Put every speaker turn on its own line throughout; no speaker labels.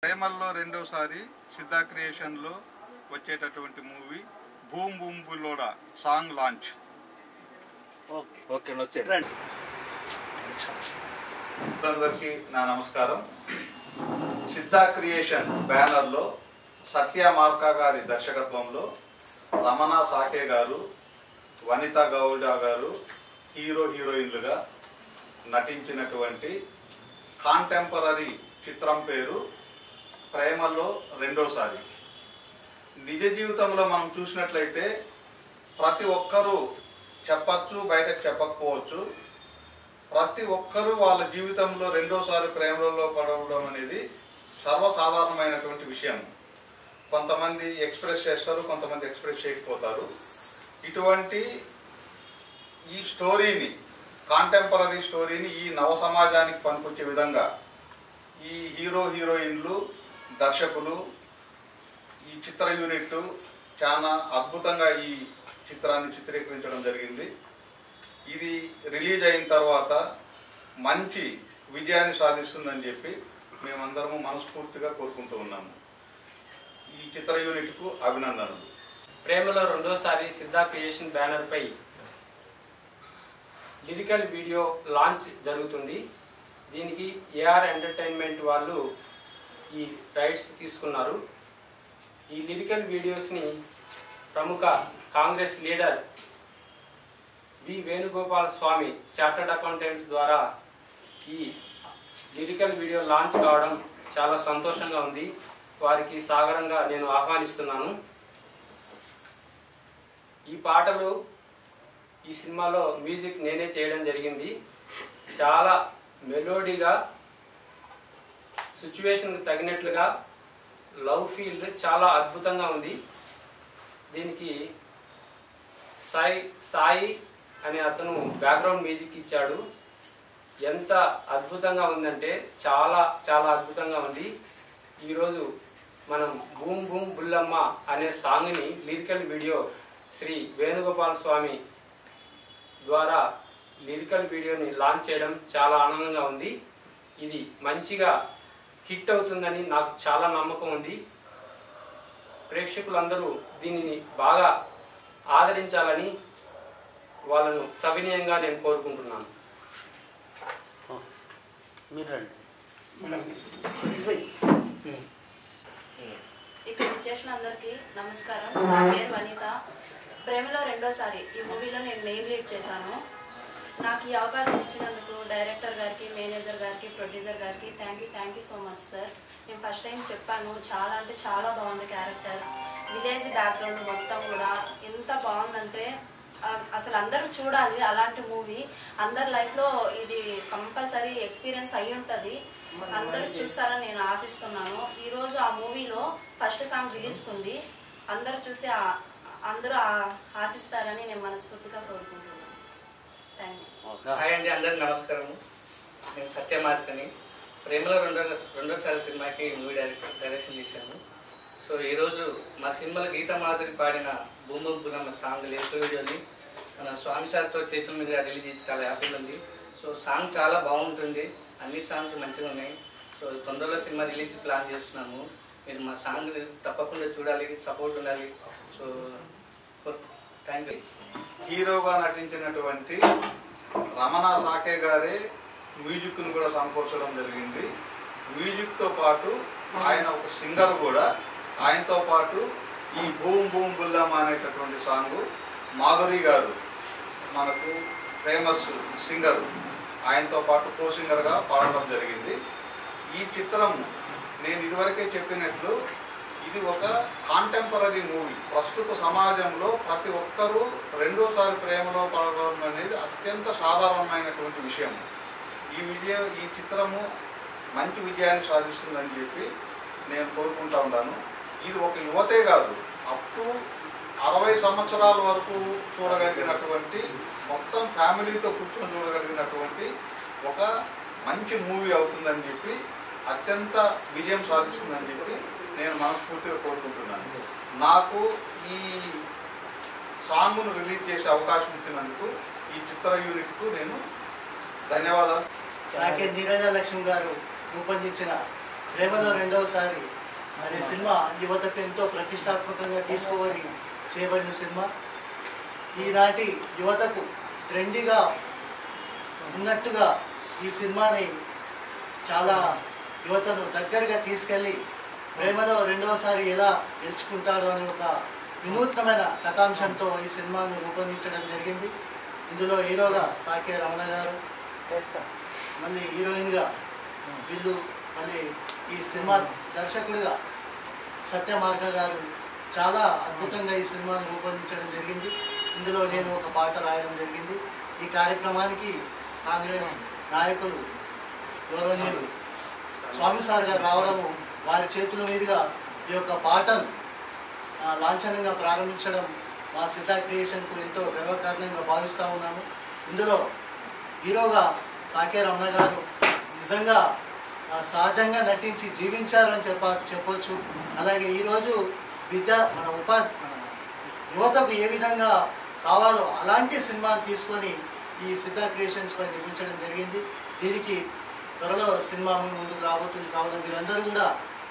ప్రేమల్లో రెండోసారి సిద్ధా క్రియేషన్లో వచ్చేటటువంటి movie boom boom Bulloda song launch. అందరికీ నా నమస్కారం. సిద్ధా క్రియేషన్ బ్యానర్లో సత్య మార్కా గారి దర్శకత్వంలో రమణ సాకే గారు, వనిత గౌడ గారు హీరోయిన్లుగా నటించినటువంటి కాంటెంపరీ చిత్రం పేరు ప్రేమలో రెండోసారి. నిజ జీవితంలో మనం చూసినట్లయితే ప్రతి ఒక్కరూ చెప్పచ్చు, బయటకు చెప్పకపోవచ్చు, ప్రతి ఒక్కరూ వాళ్ళ జీవితంలో రెండోసారి ప్రేమలో పడడం అనేది సర్వసాధారణమైనటువంటి విషయం. కొంతమంది ఎక్స్ప్రెస్ చేస్తారు, కొంతమంది ఎక్స్ప్రెస్ చేయకపోతారు. ఇటువంటి ఈ స్టోరీని, కాంటెంపరీ స్టోరీని ఈ నవ సమాజానికి పనికొచ్చే విధంగా ఈ హీరోయిన్లు, దర్శకులు, ఈ చిత్ర యూనిట్ చాలా అద్భుతంగా ఈ చిత్రాన్ని చిత్రీకరించడం జరిగింది. ఇది రిలీజ్ అయిన తర్వాత మంచి విజయాన్ని సాధిస్తుందని చెప్పి మేమందరము మనస్ఫూర్తిగా కోరుకుంటూ ఉన్నాము. ఈ చిత్ర యూనిట్కు అభినందనలు.
ప్రేమలో రెండోసారి సిద్ధా క్రియేషన్ బ్యానర్పై లిరికల్ వీడియో లాంచ్ జరుగుతుంది. దీనికి ఏఆర్ ఎంటర్టైన్మెంట్ వాళ్ళు ఈ రైట్స్ తీసుకున్నారు. ఈ లిరికల్ వీడియోస్ని ప్రముఖ కాంగ్రెస్ లీడర్ వి వేణుగోపాల్ స్వామి చార్టర్డ్ అకౌంటెంట్స్ ద్వారా ఈ లిరికల్ వీడియో లాంచ్ కావడం చాలా సంతోషంగా ఉంది. వారికి సాగరంగా నేను ఆహ్వానిస్తున్నాను. ఈ పాటలు ఈ సినిమాలో మ్యూజిక్ నేనే చేయడం జరిగింది. చాలా మెలోడీగా, సిచ్యువేషన్కి తగినట్లుగా లవ్ ఫీల్ చాలా అద్భుతంగా ఉంది. దీనికి సాయి అనే అతను బ్యాక్గ్రౌండ్ మ్యూజిక్ ఇచ్చాడు. ఎంత అద్భుతంగా ఉందంటే చాలా చాలా అద్భుతంగా ఉంది. ఈరోజు మనం బూమ్ బూమ్ బుల్లమ్మ అనే సాంగ్ని లిరికల్ వీడియో శ్రీ వేణుగోపాల్ స్వామి ద్వారా లిరికల్ వీడియోని లాంచ్ చేయడం చాలా ఆనందంగా ఉంది. ఇది మంచిగా హిట్ అవుతుందని నాకు చాలా నమ్మకం ఉంది. ప్రేక్షకులందరూ దీనిని బాగా ఆదరించాలని వాళ్ళను సవినయంగా నేను కోరుకుంటున్నాను.
ఇక్కడ వచ్చేసిన అందరికీ నమస్కారం. నా పేరు వనిత. ప్రేమలో రెండోసారి ఈ మూవీలో నేను మెయిన్ లీడ్ చేశాను. నాకు ఈ అవకాశం ఇచ్చినందుకు డైరెక్టర్ గారికి, మేనేజర్ గారికి, ప్రొడ్యూసర్ గారికి thank you so much sir. నేను ఫస్ట్ టైం చెప్పాను, చాలా అంటే చాలా బాగుంది క్యారెక్టర్. విలేజ్ బ్యాక్గ్రౌండ్ మొత్తం కూడా ఎంత బాగుందంటే అసలు అందరూ చూడాలి అలాంటి మూవీ. అందరి లైఫ్లో ఇది కంపల్సరీ ఎక్స్పీరియన్స్ అయ్యి ఉంటుంది. అందరూ చూస్తారని నేను ఆశిస్తున్నాను. ఈరోజు ఆ మూవీలో ఫస్ట్ సాంగ్ రిలీజ్ ఉంది. అందరూ చూసి అందరూ ఆశిస్తారని నేను మనస్ఫూర్తిగా కోరుకుంటున్నాను. Thank you.
హాయ్ అండి, అందరికీ నమస్కారం. నేను సత్య మార్కని. ప్రేమలో రెండోసారి సినిమాకి మూవీ డైరెక్షన్ చేశాను. సో ఈరోజు మా సినిమాలో గీతా మాధురి పాడిన boom boom Bullamma song lyrical వీడియోని మన స్వామి సార్తో చేతుల మీదుగా రిలీజ్ చేసి చాలా హ్యాపీగా ఉంది. సో సాంగ్ చాలా బాగుంటుంది, అన్ని సాంగ్స్ మంచిగా ఉన్నాయి. సో తొందరలో సినిమా రిలీజ్ ప్లాన్ చేస్తున్నాము. మీరు మా సాంగ్ తప్పకుండా చూడాలి, సపోర్ట్ ఉండాలి. So thank you.
హీరోగా నటించినటువంటి రమణ సాకే గారే మ్యూజిక్ను కూడా సమకూర్చడం జరిగింది. మ్యూజిక్తో పాటు ఆయన ఒక సింగర్ కూడా. ఆయనతో పాటు ఈ బూమ్ బూమ్ బుల్లమ్మ అనేటటువంటి సాంగు మాధురి గారు, మనకు ఫేమస్ సింగర్, ఆయనతో పాటు కో సింగర్గా పాడడం జరిగింది. ఈ చిత్రం నేను ఇదివరకే చెప్పినట్లు ఇది ఒక కాంటెంపరీ మూవీ. ప్రస్తుత సమాజంలో ప్రతి ఒక్కరూ రెండోసారి ప్రేమలో పడడం అనేది అత్యంత సాధారణమైనటువంటి విషయం. ఈ చిత్రము మంచి విజయాన్ని సాధిస్తుందని చెప్పి నేను కోరుకుంటా ఉన్నాను. ఇది ఒక యువతే కాదు, అప్ టు 60 సంవత్సరాల వరకు చూడగలిగినటువంటి, మొత్తం ఫ్యామిలీతో కూర్చొని చూడగలిగినటువంటి ఒక మంచి మూవీ అవుతుందని చెప్పి, అత్యంత విజయం సాధిస్తుందని చెప్పి నేను మనస్ఫూర్తిగా కోరుకుంటున్నాను. నాకు ఈ సాంగ్ను రిలీజ్ చేసే అవకాశం ఇచ్చినందుకు ఈ చిత్ర యూనిట్కు నేను ధన్యవాదాలు.
సాకే నీరజ లక్ష్మి గారు రూపొందించిన ప్రేమలో రెండవసారి అనే సినిమా యువతకు ఎంతో ప్రతిష్టాత్మకంగా తీసుకోబడి చేయబడిన సినిమా. ఈనాటి యువతకు ట్రెండీగా ఉన్నట్టుగా ఈ సినిమాని చాలా యువతను దగ్గరగా తీసుకెళ్ళి ప్రేమలో రెండవసారి ఎలా గెలుచుకుంటారో అనే ఒక వినూత్నమైన కథాంశంతో ఈ సినిమాను రూపొందించడం జరిగింది. ఇందులో హీరోగా సాకే రమణ గారు, మళ్ళీ హీరోయిన్గా వీళ్ళు, మళ్ళీ ఈ సినిమా దర్శకుడిగా సత్యమార్గ గారు చాలా అద్భుతంగా ఈ సినిమాను రూపొందించడం జరిగింది. ఇందులో నేను ఒక పాట రాయడం జరిగింది. ఈ కార్యక్రమానికి కాంగ్రెస్ నాయకులు గౌరవనీయులు స్వామి సార్ గారు రావడము, వారి చేతుల మీదుగా ఈ యొక్క పాటను లాంఛనంగా ప్రారంభించడం మా సిద్ధా క్రియేషన్కు ఎంతో గర్వకారణంగా భావిస్తూ ఉన్నాము. ఇందులో హీరోగా సాకే రమణ గారు నిజంగా సహజంగా నటించి జీవించారని చెప్పొచ్చు. అలాగే ఈరోజు మన యువతకు ఏ విధంగా కావాలో అలాంటి సినిమాను తీసుకొని ఈ సిద్ధా క్రియేషన్స్ పై నిర్మించడం జరిగింది. దీనికి త్వరలో సినిమా ముందుకు రాబోతుంది. కావున మీరందరూ కూడా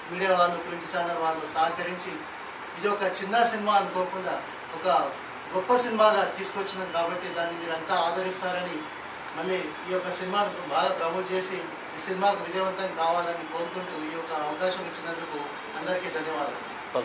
మీడియా వాళ్ళు, ప్రింట్ ఛానల్ వాళ్ళు సహకరించి ఇది ఒక చిన్న సినిమా అనుకోకుండా ఒక గొప్ప సినిమాగా తీసుకొచ్చినాం కాబట్టి దాన్ని మీరంతా ఆదరిస్తారని, మళ్ళీ ఈ యొక్క సినిమాను బాగా ప్రమోట్ చేసి ఈ సినిమాకు విజయవంతం కావాలని కోరుకుంటూ ఈ యొక్క అవకాశం ఇచ్చినందుకు అందరికీ ధన్యవాదాలు.